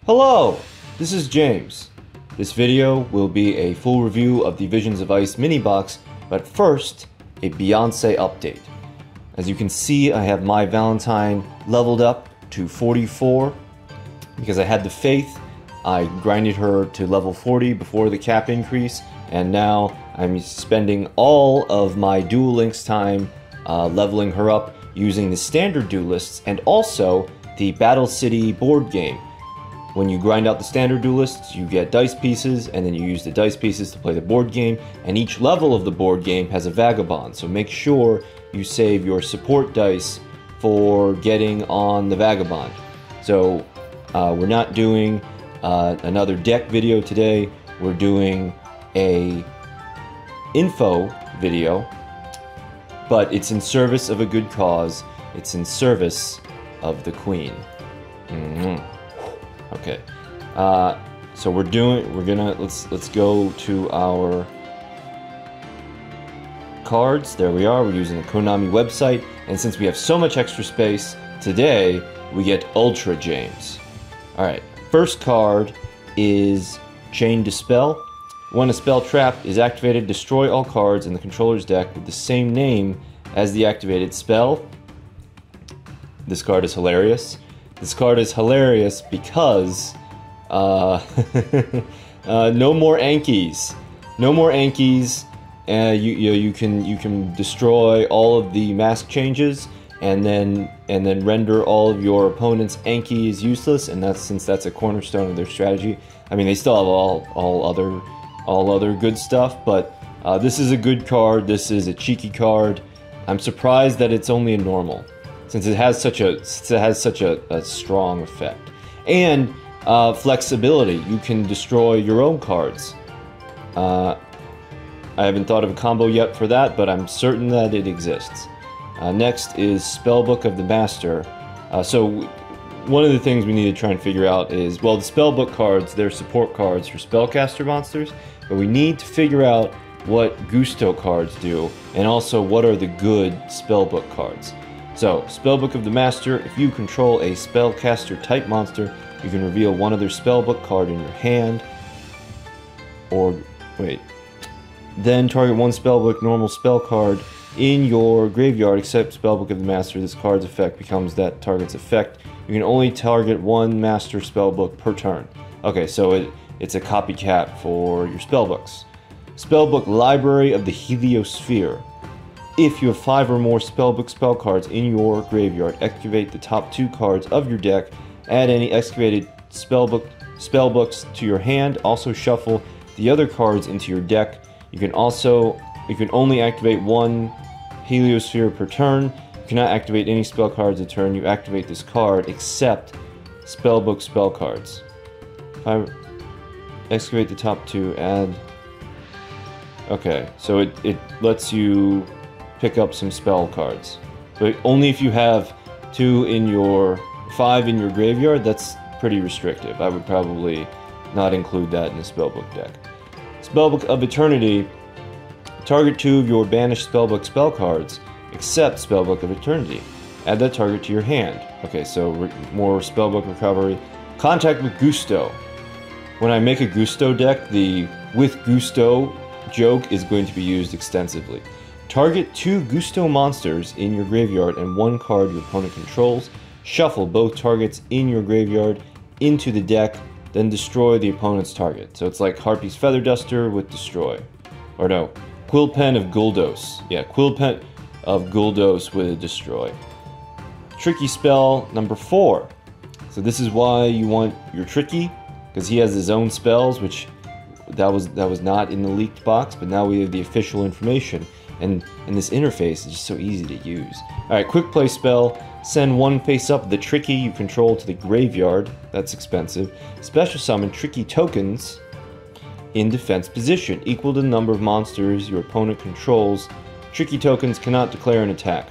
Hello, this is James. This video will be a full review of the Visions of Ice Minibox, but first, a Beyonce update. As you can see, I have my Valentine leveled up to 44 because I had the faith. I grinded her to level 40 before the cap increase, and now I'm spending all of my Duel Links time leveling her up using the standard duelists and also the Battle City board game. When you grind out the standard duelists, you get dice pieces, and then you use the dice pieces to play the board game, and each level of the board game has a vagabond, so make sure you save your support dice for getting on the vagabond. So we're not doing another deck video today, we're doing a info video, but it's in service of a good cause. It's in service of the Queen. Okay, so let's go to our cards. There we are. We're using the Konami website, and since we have so much extra space today, we get Ultra-James. All right, first card is Chain Dispel. When a spell trap is activated, destroy all cards in the controller's deck with the same name as the activated spell. This card is hilarious. This card is hilarious because no more Ankies. No more Ankies. You can destroy all of the mask changes and then render all of your opponent's Ankies useless, and since that's a cornerstone of their strategy. I mean, they still have all other good stuff, but this is a good card. This is a cheeky card. I'm surprised that it's only a normal, since it has such a strong effect. And flexibility. You can destroy your own cards. I haven't thought of a combo yet for that, but I'm certain that it exists. Next is Spellbook of the Master. So one of the things we need to try and figure out is, well, the Spellbook cards, they're support cards for spellcaster monsters, but we need to figure out what Gusto cards do, and also what are the good Spellbook cards. So, Spellbook of the Master, if you control a spellcaster type monster, you can reveal one other Spellbook card in your hand, then target one Spellbook normal spell card in your graveyard except Spellbook of the Master. This card's effect becomes that target's effect. You can only target one Master Spellbook per turn. Okay, so it's a copycat for your Spellbooks. Spellbook Library of the Heliosphere. If you have 5 or more Spellbook spell cards in your graveyard, excavate the top 2 cards of your deck, add any excavated spellbooks to your hand, also shuffle the other cards into your deck. You can only activate one Heliosphere per turn. You cannot activate any spell cards a turn. You activate this card except Spellbook spell cards. Excavate the top 2, add... Okay, so it lets you pick up some spell cards, but only if you have 5 in your graveyard. That's pretty restrictive. I would probably not include that in the Spellbook deck. Spellbook of Eternity. Target 2 of your banished Spellbook spell cards, except Spellbook of Eternity. Add that target to your hand. Okay, so more Spellbook recovery. Contact with Gusto. When I make a Gusto deck, the with Gusto joke is going to be used extensively. Target 2 Gusto monsters in your graveyard and 1 card your opponent controls. Shuffle both targets in your graveyard into the deck, then destroy the opponent's target. So it's like Harpy's Feather Duster with Destroy. Or no, Quillpen of Guldos. Yeah, Quillpen of Guldos with Destroy. Tricky spell number 4. So this is why you want your Tricky, because he has his own spells, which that was not in the leaked box, but now we have the official information. And this interface is just so easy to use. Alright, quick play spell. Send 1 face up the Tricky you control to the graveyard. That's expensive. Special summon Tricky tokens in defense position, equal to the number of monsters your opponent controls. Tricky tokens cannot declare an attack.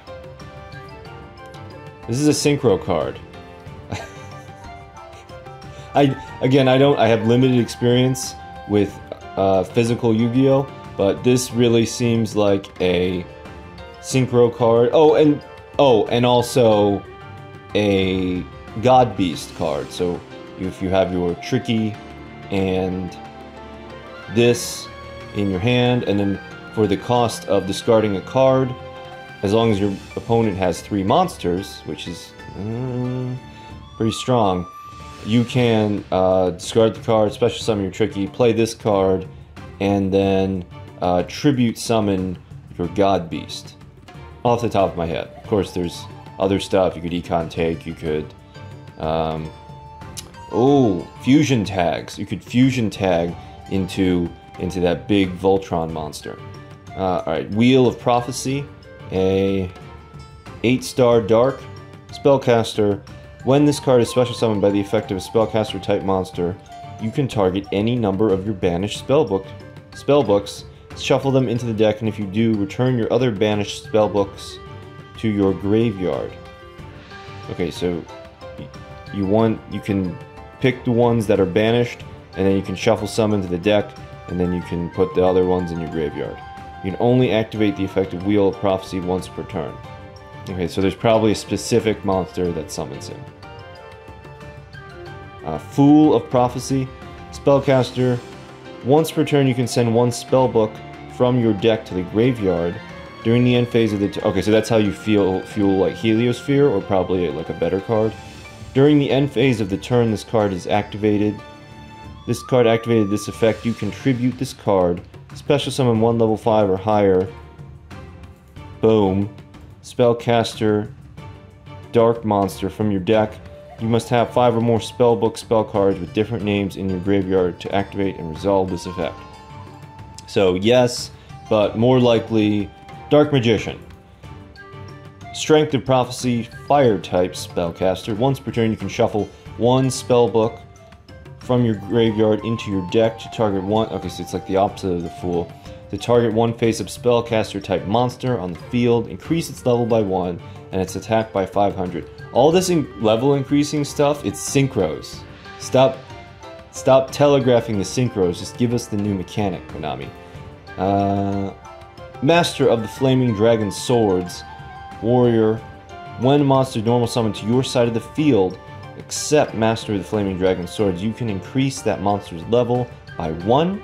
This is a synchro card. I have limited experience with physical Yu-Gi-Oh! But this really seems like a synchro card. Oh, and also a God Beast card. So if you have your Tricky and this in your hand, and then for the cost of discarding a card, as long as your opponent has 3 monsters, which is pretty strong, you can discard the card, special summon your Tricky, play this card, and then tribute summon your God Beast. Off the top of my head. Of course, there's other stuff. You could econ take, you could... fusion tags. You could fusion tag into that big Voltron monster. Alright, Wheel of Prophecy. A 8-star Dark Spellcaster. When this card is special summoned by the effect of a Spellcaster type monster, you can target any number of your banished spellbooks, shuffle them into the deck, and if you do, return your other banished spellbooks to your graveyard. Okay, so you can pick the ones that are banished, and then you can shuffle some into the deck, and then you can put the other ones in your graveyard. You can only activate the effect of Wheel of Prophecy once per turn. Okay, so there's probably a specific monster that summons him. Fool of Prophecy. Spellcaster. Once per turn you can send 1 spellbook from your deck to the graveyard. During the end phase of the... okay, so that's how you fuel like Heliosphere, or probably like a better card. During the end phase of the turn this card is activated. This card activated this effect, you contribute this card. Special summon 1 level 5 or higher. Boom. Spellcaster Dark Monster from your deck. You must have 5 or more spellbook spell cards with different names in your graveyard to activate and resolve this effect. So yes, but more likely Dark Magician. Strength of Prophecy, Fire type Spellcaster. Once per turn you can shuffle 1 spellbook from your graveyard into your deck to target 1... okay, so it's like the opposite of the Fool. To target 1 face-up Spellcaster type monster on the field, increase its level by 1, and its attack by 500. All this level increasing stuff, it's synchros. Stop telegraphing the synchros, just give us the new mechanic, Konami. Master of the Flaming Dragon Swords. Warrior. When a monster normal summoned to your side of the field, except Master of the Flaming Dragon Swords, you can increase that monster's level by 1,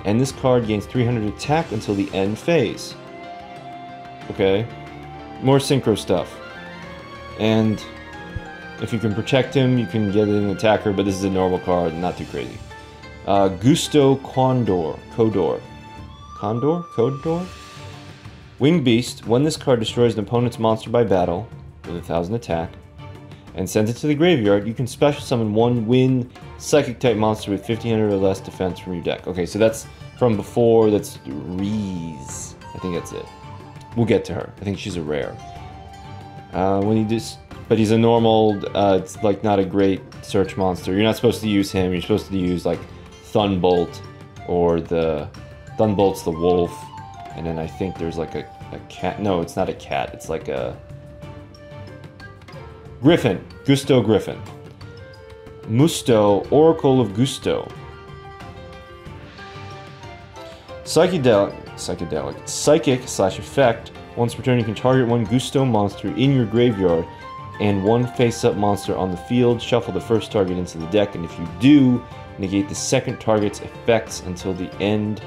and this card gains 300 attack until the end phase. Okay. More synchro stuff. And if you can protect him, you can get an attacker, but this is a normal card, not too crazy. Gusto Condor. Winged Beast. When this card destroys an opponent's monster by battle, with 1000 attack, and sends it to the graveyard, you can special summon 1 Wind Psychic type monster with 1500 or less defense from your deck. Okay, so that's from before, that's Reese. I think that's it. We'll get to her. I think she's a rare. But he's a normal, it's like not a great search monster. You're not supposed to use him, you're supposed to use like Thunbolt, or Thunbolt's the wolf, and then I think there's like a cat. No, it's not a cat, it's like a Griffin. Gusto Griffin. Musto, Oracle of Gusto. Psychic/effect. Once per turn you can target 1 Gusto monster in your graveyard and 1 face-up monster on the field. Shuffle the first target into the deck, and if you do, negate the second target's effects until the end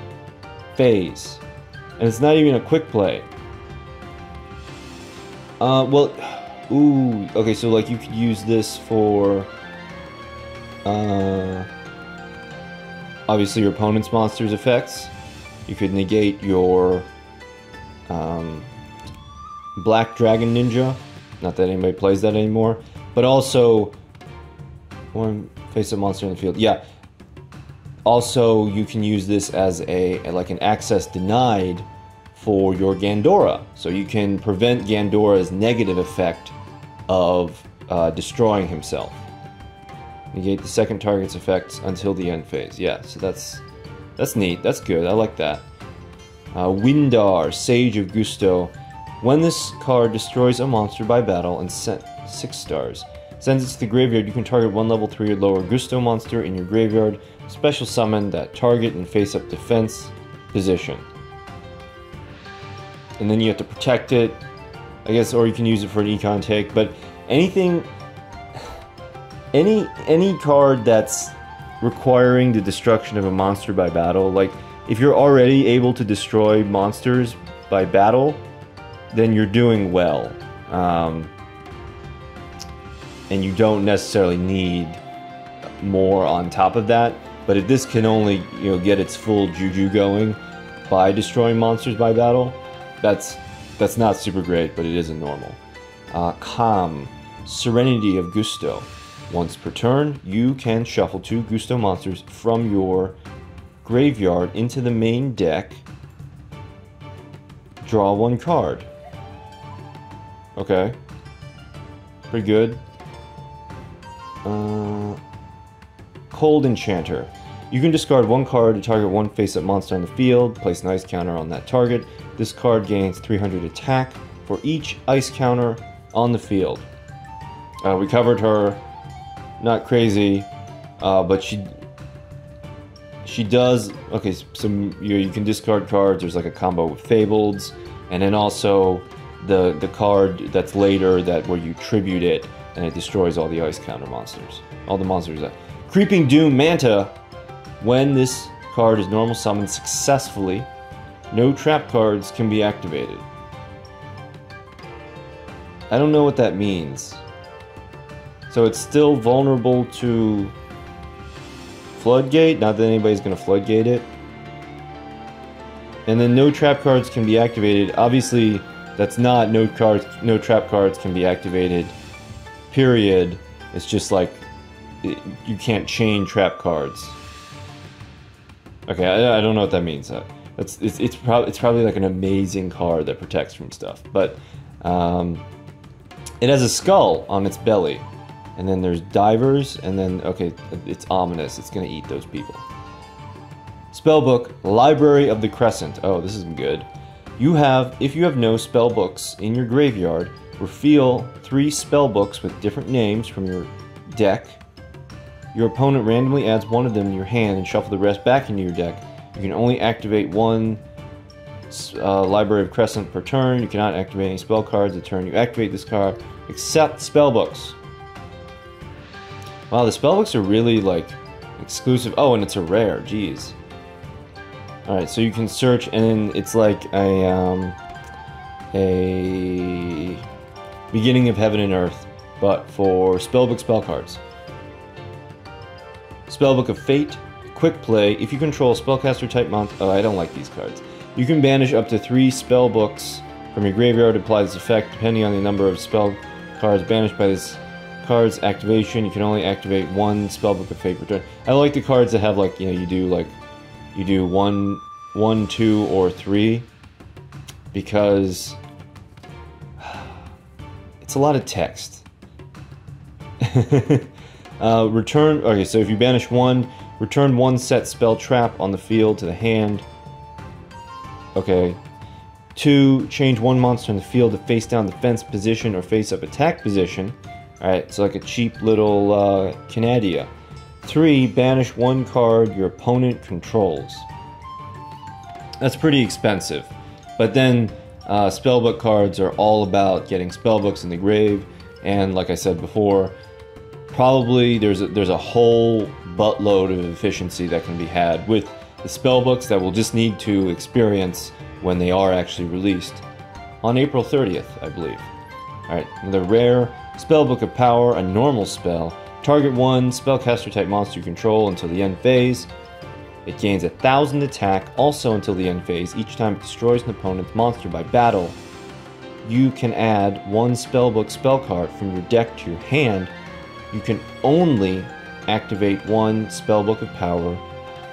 phase. And it's not even a quick play. Okay, so like you could use this for obviously your opponent's monster's effects. You could negate your Black Dragon Ninja. Not that anybody plays that anymore. But also 1 face-up monster in the field. Yeah. Also, you can use this as like an access denied for your Gandora. So you can prevent Gandora's negative effect of destroying himself. Negate the second target's effects until the end phase. Yeah, so that's neat. That's good. I like that. Windar, Sage of Gusto. When this card destroys a monster by battle and 6 stars, sends it to the graveyard, you can target 1 level 3 or lower Gusto monster in your graveyard. Special summon that target and face-up defense position. And then you have to protect it, I guess, or you can use it for an econ take, but anything any card that's requiring the destruction of a monster by battle, like if you're already able to destroy monsters by battle, then you're doing well. And you don't necessarily need more on top of that. But if this can only, you know, get its full juju going by destroying monsters by battle, that's not super great, but it isn't normal. Calm, Serenity of Gusto. Once per turn, you can shuffle 2 Gusto monsters from your graveyard into the main deck. Draw 1 card. Okay. Pretty good. Cold Enchanter. You can discard 1 card to target 1 face-up monster on the field. Place an ice counter on that target. This card gains 300 attack for each ice counter on the field. We covered her. Not crazy, but she does. Okay, so you can discard cards. There's like a combo with Fableds, and then also the card that's later where you tribute it and it destroys all the ice counter monsters. All the monsters. Creeping Doom Manta. When this card is normal summoned successfully, no trap cards can be activated. I don't know what that means. So it's still vulnerable to Floodgate. Not that anybody's going to Floodgate it. And then no trap cards can be activated. Obviously, that's not no trap cards can be activated. Period. It's just like you can't chain trap cards. Okay, I don't know what that means. It's probably like an amazing card that protects from stuff. But it has a skull on its belly. And then there's divers, and then, okay, it's ominous. It's gonna eat those people. Spellbook, Library of the Crescent. Oh, this is good. If you have no spellbooks in your graveyard, reveal 3 spellbooks with different names from your deck. Your opponent randomly adds 1 of them to your hand and shuffle the rest back into your deck. You can only activate 1 Library of Crescent per turn. You cannot activate any spell cards the turn you activate this card, except spellbooks. Wow, the spellbooks are really, like, exclusive. Oh, and it's a rare. Jeez. Alright, so you can search, and then it's like a Beginning of Heaven and Earth, but for spellbook spell cards. Spellbook of Fate. Quick play. If you control a spellcaster type monster... Oh, I don't like these cards. You can banish up to 3 spellbooks from your graveyard. Apply this effect depending on the number of spell cards banished by this card's activation. You can only activate 1 spellbook of Fate per turn. I like the cards that have, like, you know, you do 1, 2, or 3, because it's a lot of text. Return. Okay, so if you banish 1, return 1 set spell trap on the field to the hand. Okay. 2, change 1 monster in the field to face down defense position or face up attack position. Alright, so like a cheap little Canadia. 3, banish 1 card your opponent controls. That's pretty expensive. But then spellbook cards are all about getting spellbooks in the grave, and like I said before, probably there's a whole buttload of efficiency that can be had with the spellbooks that we'll just need to experience when they are actually released on April 30th, I believe. Alright, the rare Spellbook of Power, a normal spell. Target 1 spellcaster type monster you control until the end phase. It gains 1,000 attack also until the end phase. Each time it destroys an opponent's monster by battle, you can add 1 spellbook spell card from your deck to your hand. You can only activate 1 Spellbook of Power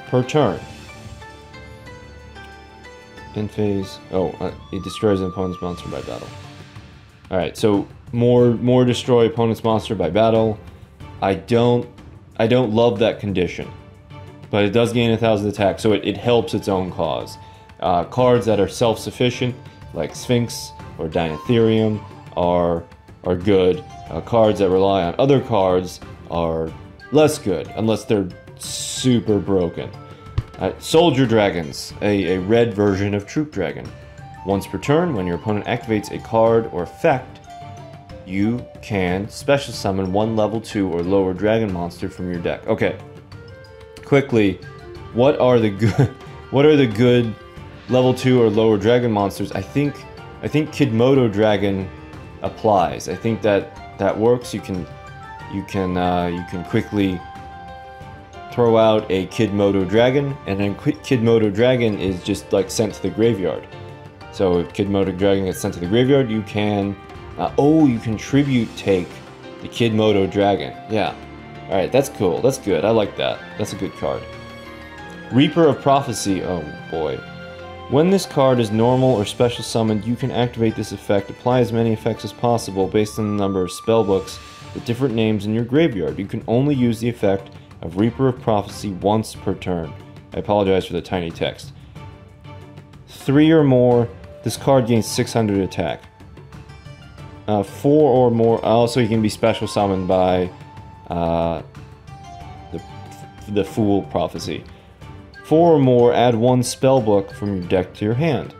per turn. End phase. Oh, it destroys an opponent's monster by battle. Alright, so more destroy opponent's monster by battle. I don't love that condition, but it does gain 1,000 attack, so it helps its own cause. Cards that are self-sufficient, like Sphinx or Dinotherium, are good. Cards that rely on other cards are less good, unless they're super broken. Soldier Dragons, a red version of Troop Dragon. Once per turn, when your opponent activates a card or effect, you can special summon one level 2 or lower dragon monster from your deck. Okay. Quickly, what are the good level 2 or lower dragon monsters? I think Kidmodo Dragon applies. I think that works. You can quickly throw out a Kidmodo Dragon, and then Kidmodo Dragon is just like sent to the graveyard. So if Kidmodo Dragon gets sent to the graveyard, you can you can tribute take the Kidmodo Dragon. Yeah. Alright, that's cool. That's good. I like that. That's a good card. Reaper of Prophecy. Oh boy. When this card is normal or special summoned, you can activate this effect. Apply as many effects as possible based on the number of spellbooks with different names in your graveyard. You can only use the effect of Reaper of Prophecy once per turn. I apologize for the tiny text. 3 or more, this card gains 600 attack. 4 or more, also you can be special summoned by the Fool Prophecy. 4 or more, add 1 spellbook from your deck to your hand.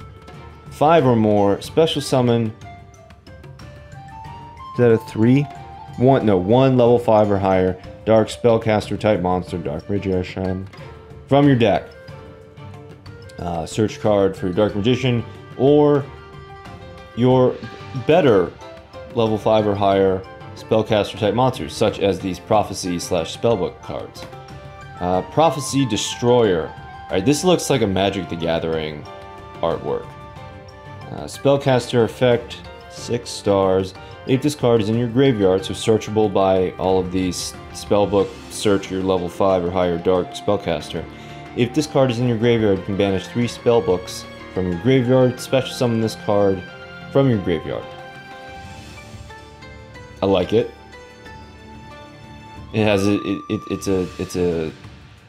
5 or more, special summon. Is that a 3? 1 level 5 or higher dark spellcaster type monster, Dark Magician, from your deck. Search card for your Dark Magician or your better level 5 or higher spellcaster type monsters, such as these Prophecy / Spellbook cards. Prophecy Destroyer. Alright, this looks like a Magic the Gathering artwork. Spellcaster effect, 6 stars. If this card is in your graveyard, so searchable by all of these Spellbook, search your level 5 or higher dark spellcaster. If this card is in your graveyard, you can banish 3 spellbooks from your graveyard, special summon this card from your graveyard. I like it. It has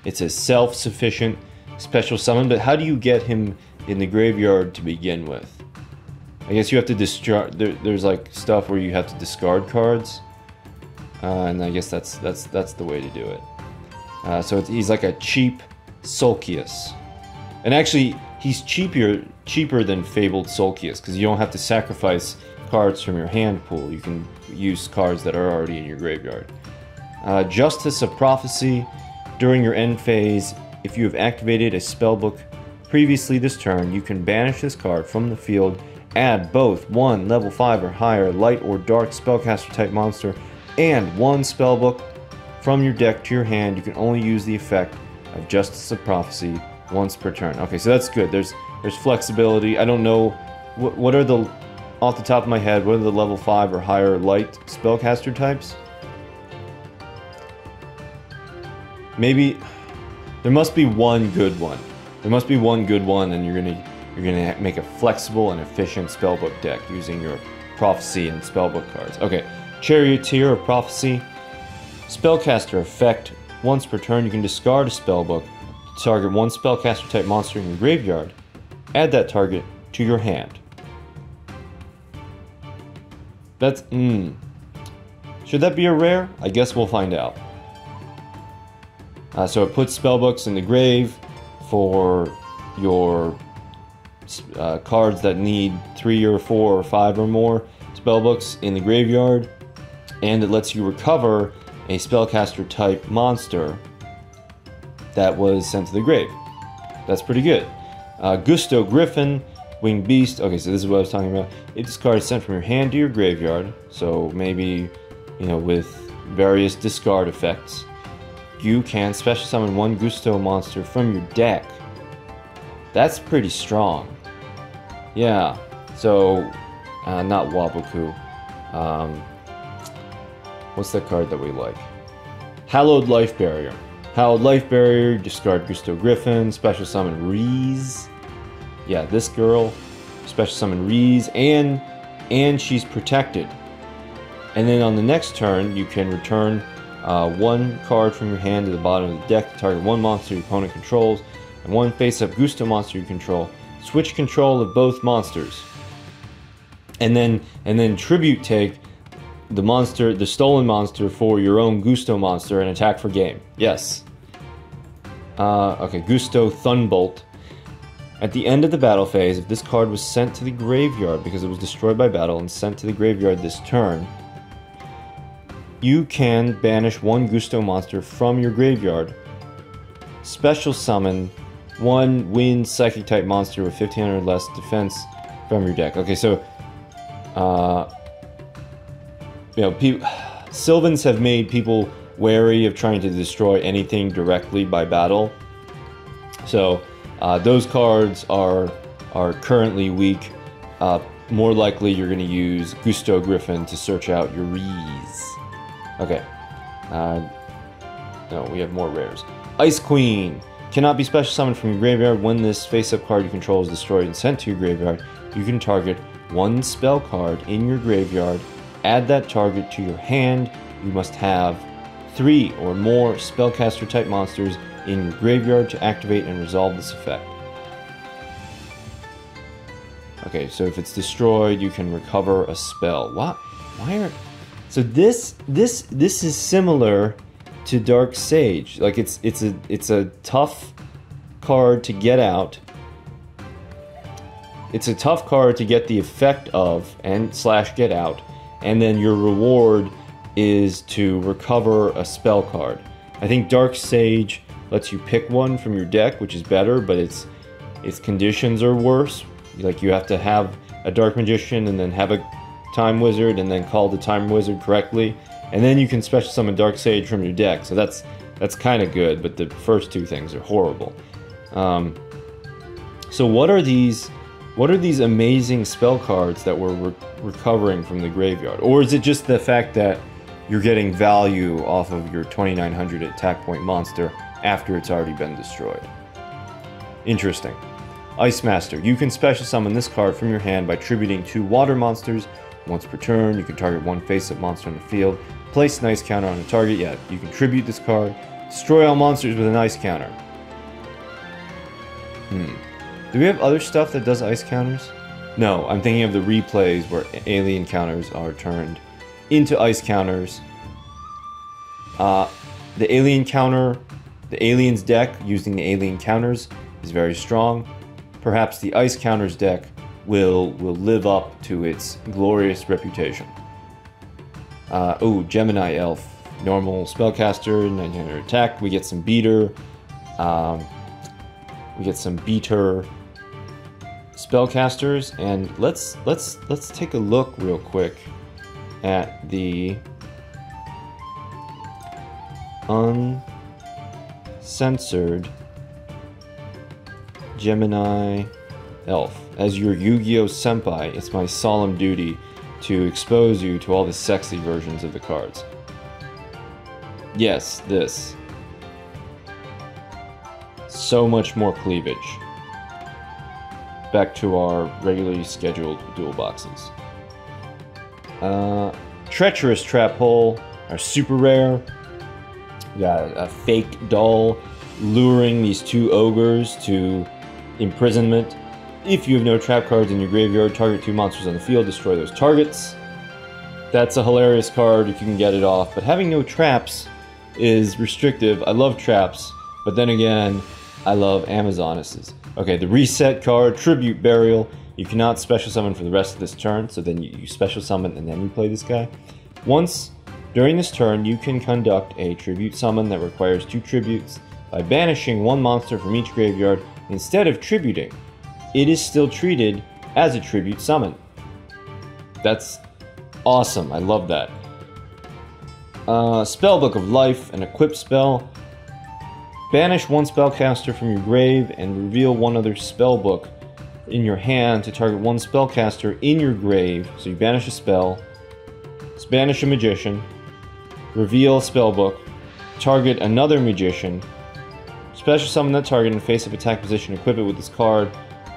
it's a self-sufficient special summon, but how do you get him in the graveyard to begin with? I guess you have to discard. There's like stuff where you have to discard cards, and I guess that's the way to do it. So he's like a cheap Sulkius, and actually he's cheaper than Fabled Sulkius because you don't have to sacrifice cards from your hand pool. You can use cards that are already in your graveyard. Justice of Prophecy. During your end phase, if you have activated a spellbook previously this turn, you can banish this card from the field, add both 1 level 5 or higher light or dark spellcaster type monster and 1 spellbook from your deck to your hand. You can only use the effect of Justice of Prophecy once per turn. Okay, so that's good. There's flexibility. I don't know what are the, off the top of my head, what are the level 5 or higher light spellcaster types? Maybe there must be one good one. There must be one good one, and you're gonna make a flexible and efficient spellbook deck using your Prophecy and spellbook cards. Okay, Charioteer of Prophecy. Spellcaster effect. Once per turn, you can discard a spellbook to target 1 spellcaster type monster in your graveyard. Add that target to your hand. That's Should that be a rare? I guess we'll find out. So it puts spellbooks in the grave for your cards that need 3 or 4 or 5 or more spellbooks in the graveyard, and it lets you recover a spellcaster type monster that was sent to the grave. That's pretty good. Gusto Griffin, Winged Beast. Okay, so this is what I was talking about. If this card is sent from your hand to your graveyard, so maybe, you know, with various discard effects, you can special summon 1 Gusto monster from your deck. That's pretty strong. Yeah, so, not Waboku. What's that card that we like? Hallowed Life Barrier. Hallowed Life Barrier, discard Gusto Griffin, special summon Reese. Yeah, this girl, special summon Reese, and she's protected. And then on the next turn, you can return 1 card from your hand to the bottom of the deck to target 1 monster your opponent controls, and 1 face-up Gusto monster you control. Switch control of both monsters, and then tribute take the stolen monster for your own Gusto monster and attack for game. Yes. Okay, Gusto Thunbolt. At the end of the battle phase, if this card was sent to the graveyard because it was destroyed by battle and sent to the graveyard this turn, you can banish one Gusto monster from your graveyard. Special summon one wind psychic type monster with 1500 less defense from your deck. Okay, so you know, Sylvans have made people wary of trying to destroy anything directly by battle. So those cards are currently weak. More likely you're going to use Gusto Griffin to search out your Rees. Okay. No, we have more rares. Ice Queen. Cannot be special summoned from your graveyard. When this face-up card you control is destroyed and sent to your graveyard, you can target one spell card in your graveyard. Add that target to your hand. You must have 3 or more spellcaster type monsters in your graveyard to activate and resolve this effect. Okay, so if it's destroyed, you can recover a spell. What? Why are... So this is similar to Dark Sage. Like it's a tough card to get out. It's a tough card to get the effect of and / get out, and then your reward is to recover a spell card. I think Dark Sage lets you pick one from your deck, which is better, but its conditions are worse. Like you have to have a Dark Magician and then have a Time Wizard and then call the Time Wizard correctly, and then you can special summon Dark Sage from your deck. So that's kind of good, but the first two things are horrible. So what are these amazing spell cards that we're recovering from the graveyard? Or is it just the fact that you're getting value off of your 2900 attack point monster after it's already been destroyed? Interesting. Ice Master. You can special summon this card from your hand by tributing 2 water monsters. Once per turn, you can target one face-up monster on the field. Place an ice counter on a target. Yeah, you can tribute this card. Destroy all monsters with an ice counter. Do we have other stuff that does ice counters? No, I'm thinking of the replays where alien counters are turned into ice counters. The alien counter, the aliens deck using the alien counters is very strong. Perhaps the ice counters deck will live up to its glorious reputation. Oh, Gemini Elf. Normal spellcaster, 900 attack. We get some beater. We get some beater spellcasters, and let's take a look real quick at the uncensored Gemini Elf. As your Yu-Gi-Oh! Senpai, it's my solemn duty to expose you to all the sexy versions of the cards. Yes, this. So much more cleavage. Back to our regularly scheduled duel boxes. Treacherous Trap Hole, our super rare. We got a fake doll luring these 2 ogres to imprisonment. If you have no trap cards in your graveyard, target 2 monsters on the field, destroy those targets. That's a hilarious card if you can get it off, but having no traps is restrictive. I love traps, but then again, I love Amazonesses. Okay, the reset card, Tribute Burial. You cannot special summon for the rest of this turn, so then you special summon and then you play this guy. Once during this turn, you can conduct a tribute summon that requires 2 tributes by banishing 1 monster from each graveyard instead of tributing. It is still treated as a tribute summon. That's awesome. I love that. Spellbook of Life, an equip spell. Banish 1 spellcaster from your grave and reveal 1 other spellbook in your hand to target 1 spellcaster in your grave. So you banish a spell, banish a magician, reveal a spellbook, target another magician, special summon that target in face-up attack position, equip it with this card.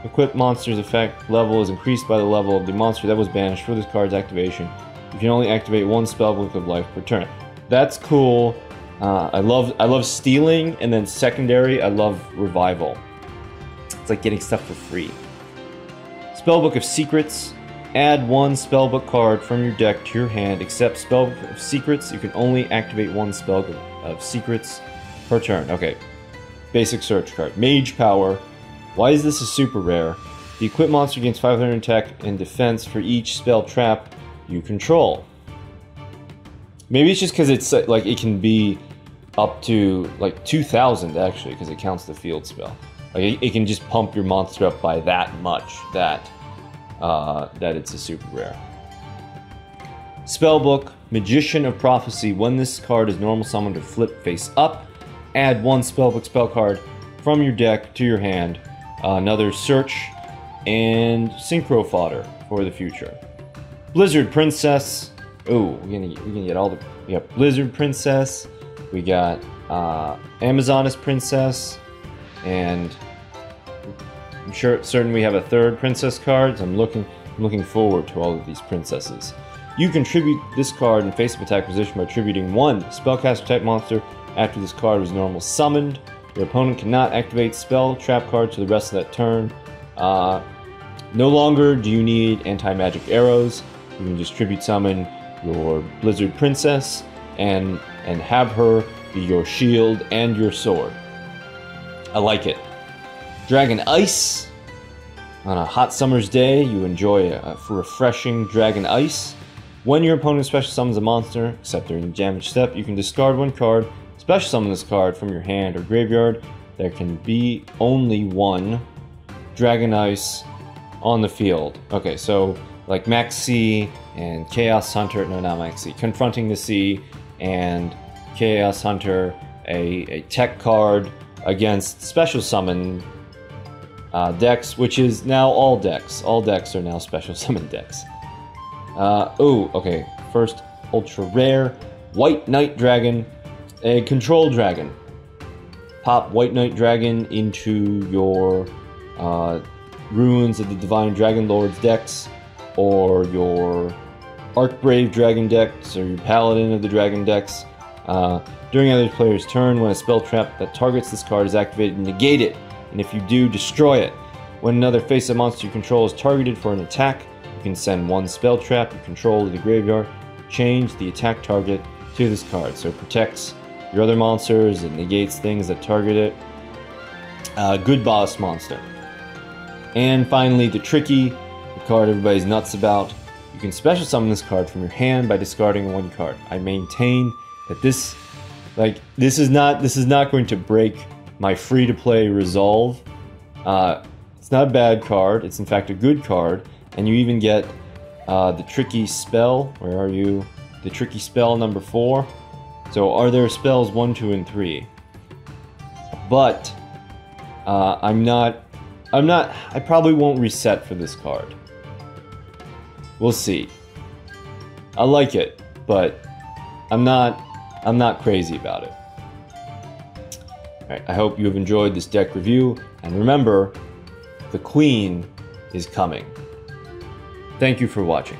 Equip monster's effect level is increased by the level of the monster that was banished for this card's activation. You can only activate 1 Spellbook of Life per turn. That's cool. I love stealing, and then secondary, I love revival. It's like getting stuff for free. Spellbook of Secrets. Add 1 Spellbook card from your deck to your hand. Except Spellbook of Secrets, you can only activate 1 Spellbook of Secrets per turn. Okay. Basic search card. Mage Power. Why is this a super rare? The equipped monster gains 500 attack and defense for each spell trap you control. Maybe it's just because it's like it can be up to like 2,000 actually, because it counts the field spell. Like it can just pump your monster up by that much that it's a super rare. Spellbook, Magician of Prophecy. When this card is normal summoned to flip face up, add 1 Spellbook spell card from your deck to your hand. Another search and synchro fodder for the future. Blizzard Princess. Oh, we're gonna get all the. We got Blizzard Princess. We got Amazoness Princess, and I'm certain we have a third princess card. So I'm looking forward to all of these princesses. You contribute this card in face-up attack position by attributing 1 spellcaster type monster after this card was normal summoned. Your opponent cannot activate spell trap cards for the rest of that turn. No longer do you need anti-magic arrows. You can just tribute summon your Blizzard Princess and have her be your shield and your sword. I like it. Dragon Ice. On a hot summer's day, you enjoy a refreshing Dragon Ice. When your opponent special summons a monster, except during the damage step, you can discard 1 card, special summon this card from your hand or graveyard. There can be only 1 Dragon Ice on the field. Okay, so like Max C and Chaos Hunter, no, not Max C, Confronting the Sea and Chaos Hunter, a tech card against special summon decks, which is now all decks. All decks are now special summon decks. Oh, okay. First, ultra rare, White Knight Dragon, a control dragon. Pop White Knight Dragon into your Ruins of the Divine Dragon Lords decks, or your Archbrave Dragon decks, or your Paladin of the Dragon decks. During either player's turn, when a spell trap that targets this card is activated, negate it, and if you do, destroy it. When another face-up monster you control is targeted for an attack, you can send 1 spell trap you control to the graveyard, change the attack target to this card. So it protects your other monsters, it negates things that target it. Good boss monster. And finally, the Tricky, the card everybody's nuts about. You can special summon this card from your hand by discarding 1 card. I maintain that this is not going to break my free-to-play resolve. It's not a bad card. It's in fact a good card, and you even get the Tricky Spell. Where are you? The Tricky Spell number 4. So are there spells 1, 2, and 3? But I probably won't reset for this card. We'll see. I like it, but I'm not crazy about it. Alright, I hope you have enjoyed this deck review, and remember, the Queen is coming. Thank you for watching.